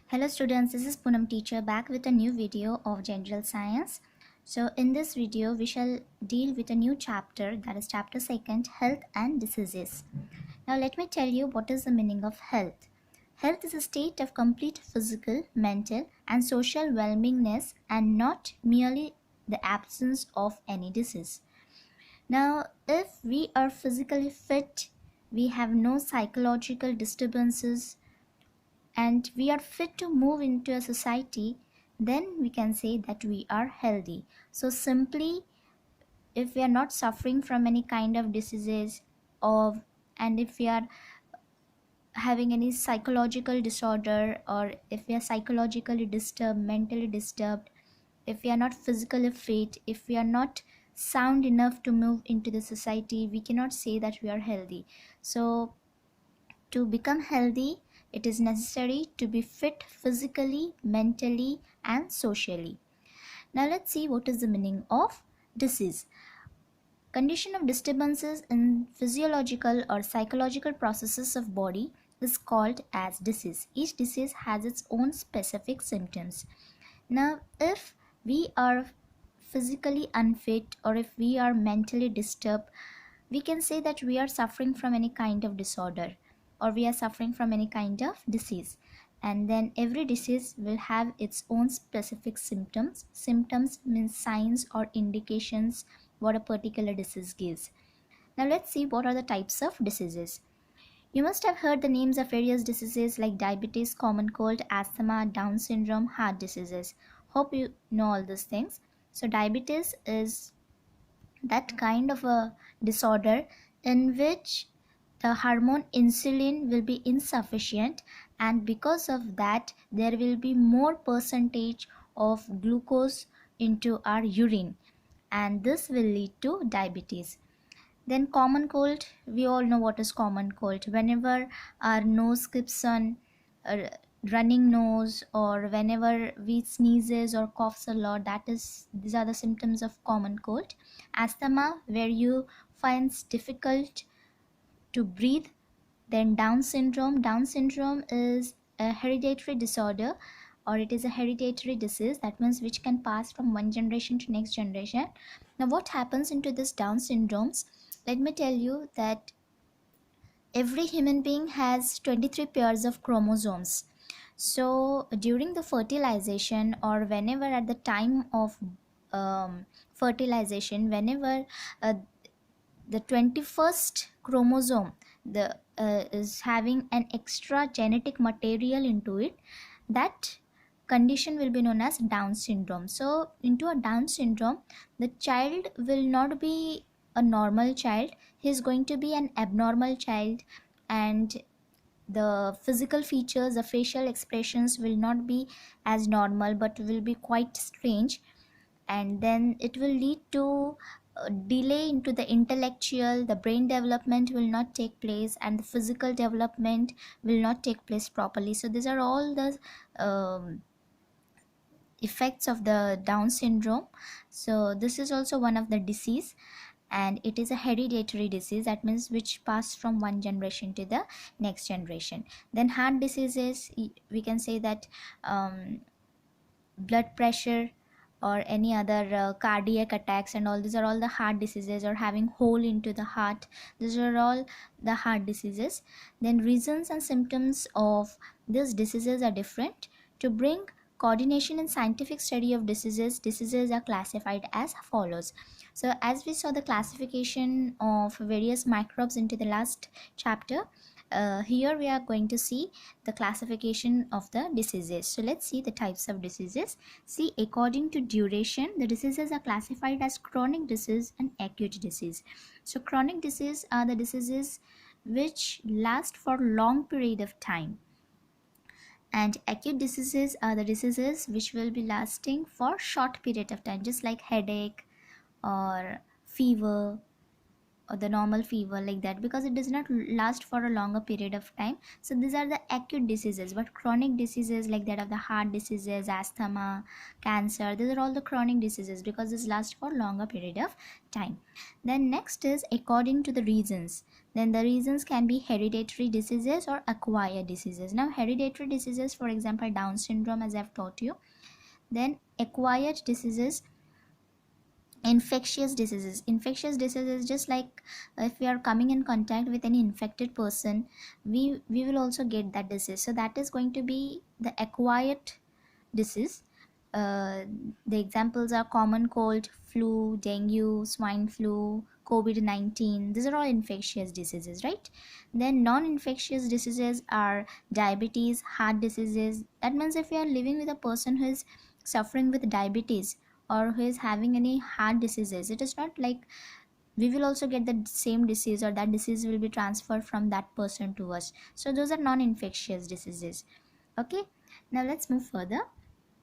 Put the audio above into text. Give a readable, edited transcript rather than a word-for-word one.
Hello students, this is Poonam teacher back with a new video of general science. So in this video we shall deal with a new chapter, that is chapter 2, health and diseases. Now let me tell you what is the meaning of health. Health is a state of complete physical, mental and social well-beingness and not merely the absence of any disease. Now if we are physically fit, we have no psychological disturbances and we are fit to move into a society, then we can say that we are healthy. So simply, if we are not suffering from any kind of diseases, or and if we are having any psychological disorder, or if we are psychologically disturbed, mentally disturbed, if we are not physically fit, if we are not sound enough to move into the society, we cannot say that we are healthy. So to become healthy, it is necessary to be fit physically, mentally, and socially. Now, let's see what is the meaning of disease. Condition of disturbances in physiological or psychological processes of body is called as disease. Each disease has its own specific symptoms. Now, if we are physically unfit or if we are mentally disturbed, we can say that we are suffering from any kind of disorder or we are suffering from any kind of disease. And then every disease will have its own specific symptoms. Symptoms means signs or indications what a particular disease gives. Now let's see what are the types of diseases. You must have heard the names of various diseases like diabetes, common cold, asthma, Down syndrome, heart diseases. Hope you know all these things. So diabetes is that kind of a disorder in which the hormone insulin will be insufficient, and because of that there will be more percentage of glucose into our urine, and this will lead to diabetes. Then common cold, we all know what is common cold. Whenever our nose keeps on uh, running nose, or whenever we sneezes or coughs a lot, these are the symptoms of common cold. Asthma, where you finds difficult to breathe. Then Down syndrome is a hereditary disorder, or it is a hereditary disease, that means which can pass from one generation to next generation. Now what happens into this Down syndromes? Let me tell you that every human being has 23 pairs of chromosomes. So during the fertilization, or whenever at the time of fertilization, whenever uh, the 21st chromosome is having an extra genetic material into it, that condition will be known as Down syndrome. So into a Down syndrome, the child will not be a normal child, he is going to be an abnormal child, and the physical features, the facial expressions will not be as normal but will be quite strange. And then it will lead to delay into the intellectual, the brain development will not take place, and the physical development will not take place properly. So these are all the effects of the Down syndrome. So this is also one of the disease, and it is a hereditary disease, that means which pass from one generation to the next generation. Then heart diseases, we can say that blood pressure or any other cardiac attacks and all, these are all the heart diseases, or having hole into the heart, these are all the heart diseases. Then reasons and symptoms of these diseases are different. To bring coordination in scientific study of diseases are classified as follows. So as we saw the classification of various microbes into the last chapter, here we are going to see the classification of the diseases. So let's see the types of diseases. See, according to duration, the diseases are classified as chronic disease and acute disease. So chronic disease are the diseases which last for long period of time, and acute diseases are the diseases which will be lasting for short period of time, just like headache or fever or the normal fever like that, because it does not last for a longer period of time. So these are the acute diseases. But chronic diseases like that of the heart diseases, asthma, cancer, these are all the chronic diseases because this lasts for longer period of time. Then next is according to the reasons. Then the reasons can be hereditary diseases or acquired diseases. Now hereditary diseases, for example Down syndrome, as I've taught you. Then acquired diseases, infectious diseases, just like if we are coming in contact with any infected person, we will also get that disease. So that is going to be the acquired disease. The examples are common cold, flu, dengue, swine flu, COVID-19. These are all infectious diseases, right? Then non-infectious diseases are diabetes, heart diseases. That means if you are living with a person who is suffering with diabetes or who is having any heart diseases, it is not like we will also get the same disease or that disease will be transferred from that person to us. So those are non-infectious diseases. Okay, now let's move further.